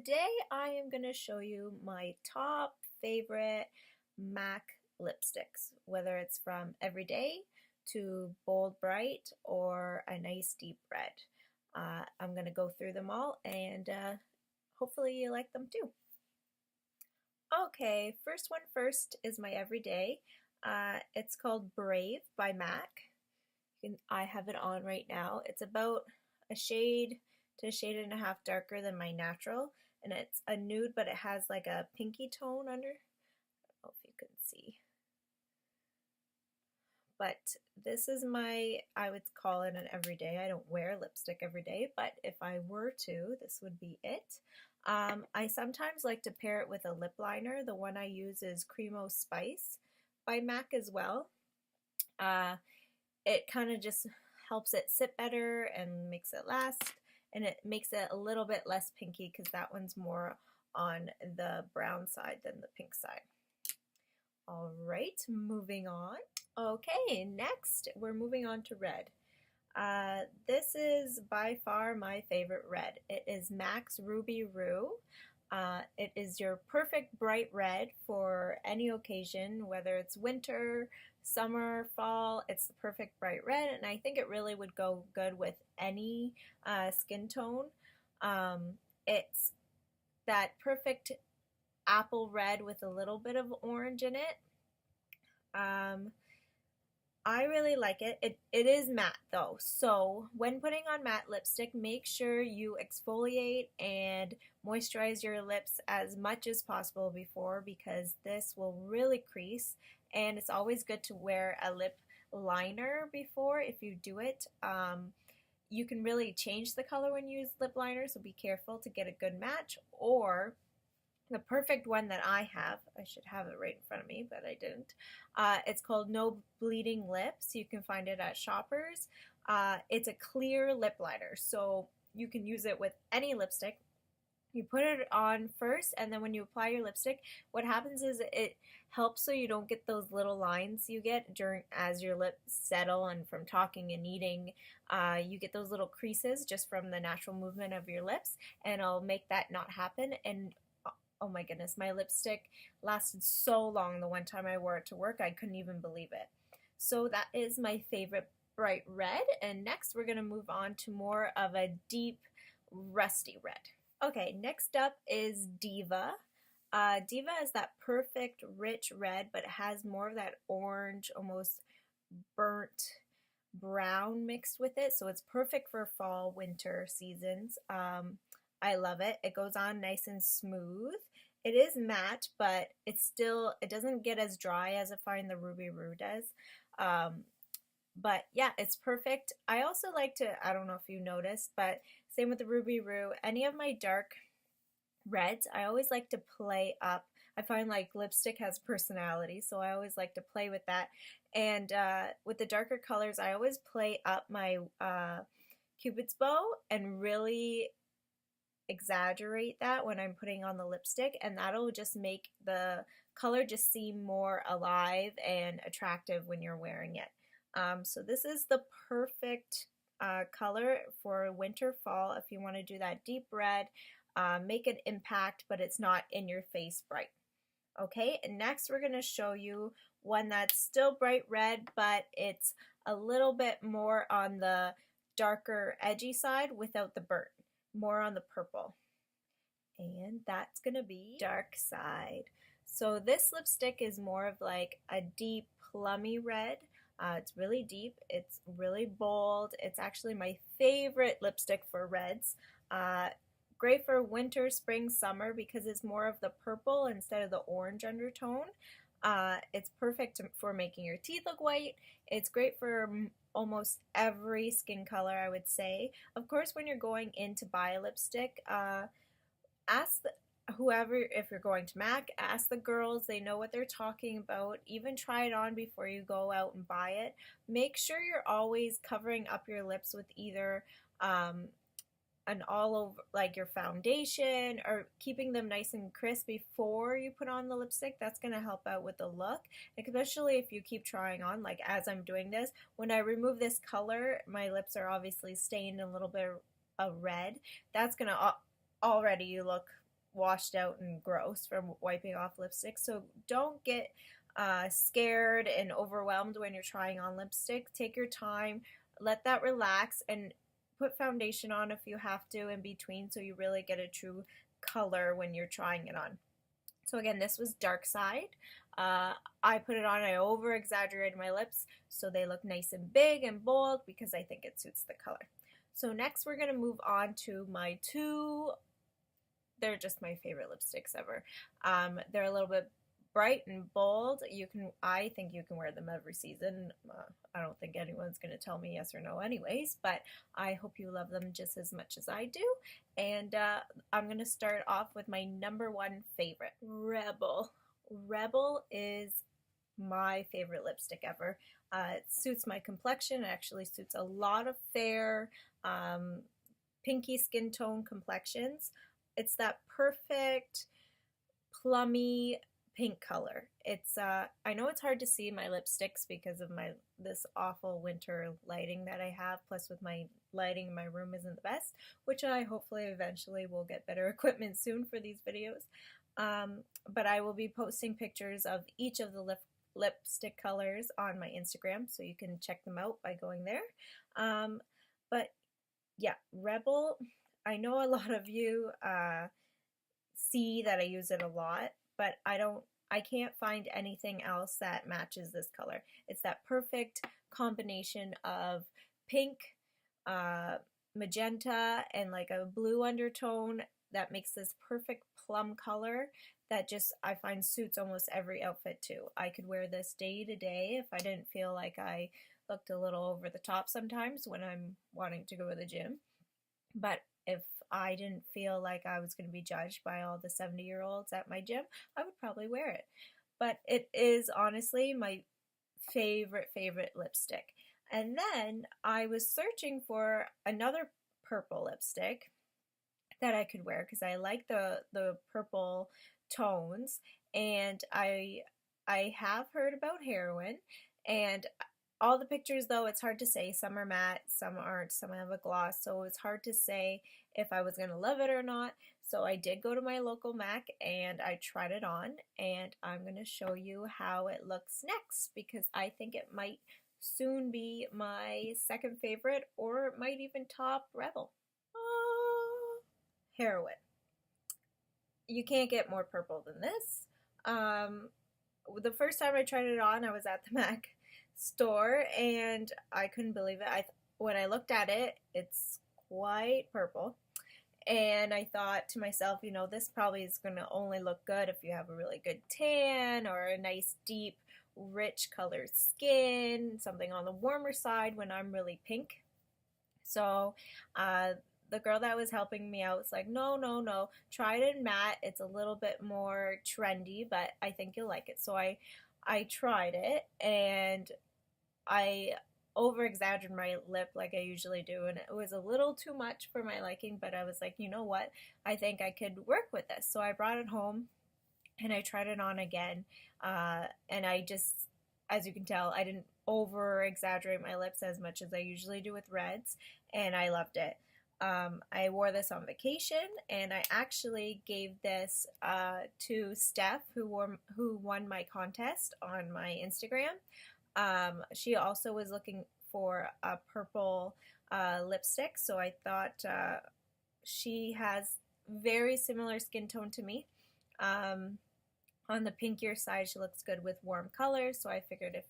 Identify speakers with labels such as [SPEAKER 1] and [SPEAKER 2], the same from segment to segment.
[SPEAKER 1] Today I am going to show you my top favorite MAC lipsticks, whether it's from everyday to bold bright or a nice deep red. I'm going to go through them all and hopefully you like them too. Okay, first one first is my everyday. It's called Brave by MAC. I have it on right now. It's about a shade to a shade and a half darker than my natural, and it's a nude, but it has like a pinky tone under. I don't know if you can see, but this is I would call it an everyday. I don't wear lipstick every day, but if I were to, this would be it. I sometimes like to pair it with a lip liner. The one I use is Cremo Spice by MAC as well. It kind of just helps it sit better and makes it last, and it makes it a little bit less pinky because that one's more on the brown side than the pink side. All right, moving on. Okay, next we're moving on to red. This is by far my favorite red. It is MAC's Ruby Roo. It is your perfect bright red for any occasion, whether it's winter, summer, fall. It's the perfect bright red, and I think it really would go good with any skin tone. It's that perfect apple red with a little bit of orange in it. I really like it. It is matte though, so when putting on matte lipstick, make sure you exfoliate and moisturize your lips as much as possible before, because this will really crease, and it's always good to wear a lip liner before if you do it. You can really change the color when you use lip liner, so be careful to get a good match. Or the perfect one that I have, I should have it right in front of me, but I didn't. It's called No Bleeding Lips. You can find it at Shoppers. It's a clear lip liner, so you can use it with any lipstick. You put it on first, and then when you apply your lipstick, what happens is it helps so you don't get those little lines you get as your lips settle and from talking and eating. You get those little creases just from the natural movement of your lips, and it'll make that not happen. And oh my goodness, my lipstick lasted so long the one time I wore it to work, I couldn't even believe it. So that is my favorite bright red, and next we're going to move on to more of a deep rusty red. Okay, next up is Diva. Diva is that perfect rich red, but it has more of that orange, almost burnt brown mixed with it, so it's perfect for fall, winter seasons. I love it. It goes on nice and smooth. It is matte, but it doesn't get as dry as I find the Ruby Roo does. But yeah, it's perfect. I also like to, I don't know if you noticed, but same with the Ruby Roo, any of my dark reds, I always like to play up. I find like lipstick has personality, so I always like to play with that. And with the darker colors, I always play up my Cupid's bow and really exaggerate that when I'm putting on the lipstick, and that'll just make the color just seem more alive and attractive when you're wearing it. So this is the perfect color for winter, fall, if you want to do that deep red, make an impact, but it's not in your face bright. Okay, and next we're going to show you one that's still bright red, but it's a little bit more on the darker edgy side without the burnt, more on the purple. And that's going to be Dark Side. So this lipstick is more of like a deep plummy red. It's really deep, it's really bold. It's actually my favorite lipstick for reds. Great for winter, spring, summer because it's more of the purple instead of the orange undertone. It's perfect for making your teeth look white. It's great for almost every skin color, I would say. Of course, when you're going in to buy a lipstick, ask whoever, if you're going to MAC, ask the girls, they know what they're talking about. Even try it on before you go out and buy it. Make sure you're always covering up your lips with either an all over, like your foundation, or keeping them nice and crisp before you put on the lipstick. That's going to help out with the look, especially if you keep trying on, like as I'm doing this. When I remove this color, my lips are obviously stained a little bit of red. That's going to already look washed out and gross from wiping off lipstick. So don't get scared and overwhelmed when you're trying on lipstick. Take your time, let that relax, and put foundation on if you have to in between so you really get a true color when you're trying it on. So again, this was Dark Side. I put it on, I over exaggerated my lips so they look nice and big and bold because I think it suits the color. So next we're going to move on to my two, they're just my favorite lipsticks ever. They're a little bit bright and bold. I think you can wear them every season. I don't think anyone's going to tell me yes or no anyways, but I hope you love them just as much as I do. And I'm going to start off with my number one favorite, Rebel. Rebel is my favorite lipstick ever. It suits my complexion. It actually suits a lot of fair, pinky skin tone complexions. It's that perfect, plummy pink color. It's I know it's hard to see my lipsticks because of this awful winter lighting that I have, plus with my lighting in my room isn't the best, which I hopefully eventually will get better equipment soon for these videos. But I will be posting pictures of each of the lipstick colors on my Instagram, so you can check them out by going there. But yeah, Rebel, I know a lot of you see that I use it a lot, but I can't find anything else that matches this color. It's that perfect combination of pink, magenta, and like a blue undertone that makes this perfect plum color that just I find suits almost every outfit too. I could wear this day to day if I didn't feel like I looked a little over the top sometimes when I'm wanting to go to the gym. But if I didn't feel like I was going to be judged by all the 70-year-olds at my gym, I would probably wear it. But it is honestly my favorite lipstick. And then I was searching for another purple lipstick that I could wear because I like the purple tones, and I have heard about Heroine, and all the pictures, though, it's hard to say. Some are matte, some aren't, some have a gloss, so it's hard to say if I was going to love it or not. So I did go to my local MAC and I tried it on, and I'm going to show you how it looks next because I think it might soon be my second favorite, or it might even top Rebel. Heroine. You can't get more purple than this. The first time I tried it on, I was at the MAC store and I couldn't believe it. When I looked at it, it's quite purple, and I thought to myself, you know, this probably is going to only look good if you have a really good tan or a nice deep rich colored skin, something on the warmer side when I'm really pink. So the girl that was helping me out was like, no, try it in matte. It's a little bit more trendy, but I think you'll like it. So I tried it, and I over-exaggerated my lip like I usually do, and it was a little too much for my liking, but I was like, you know what? I think I could work with this. So I brought it home, and I tried it on again, and I just, as you can tell, I didn't over-exaggerate my lips as much as I usually do with reds, and I loved it. I wore this on vacation, and I actually gave this to Steph, who won my contest on my Instagram. She also was looking for a purple lipstick, so I thought she has very similar skin tone to me. On the pinkier side, she looks good with warm colors, so I figured if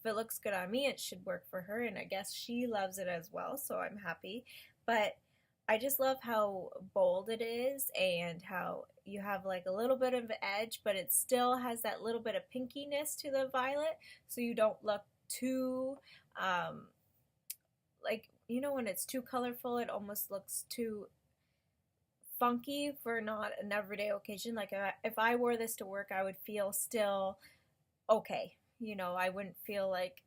[SPEAKER 1] it looks good on me, it should work for her, and I guess she loves it as well, so I'm happy. But I just love how bold it is and how you have like a little bit of edge, but it still has that little bit of pinkiness to the violet, so you don't look too, like, you know, when it's too colorful, it almost looks too funky for not an everyday occasion. Like if I wore this to work, I would feel still okay. You know, I wouldn't feel like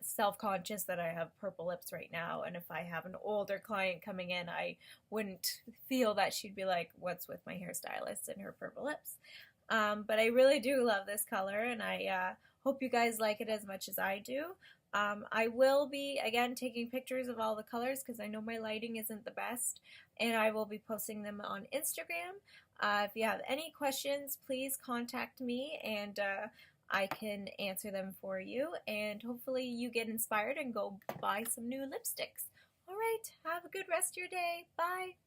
[SPEAKER 1] self-conscious that I have purple lips right now, and if I have an older client coming in, I wouldn't feel that she'd be like, what's with my hairstylist and her purple lips. But I really do love this color, and I hope you guys like it as much as I do. I will be, again, taking pictures of all the colors because I know my lighting isn't the best, and I will be posting them on Instagram. If you have any questions, please contact me, and I can answer them for you, and hopefully you get inspired and go buy some new lipsticks. All right, have a good rest of your day. Bye.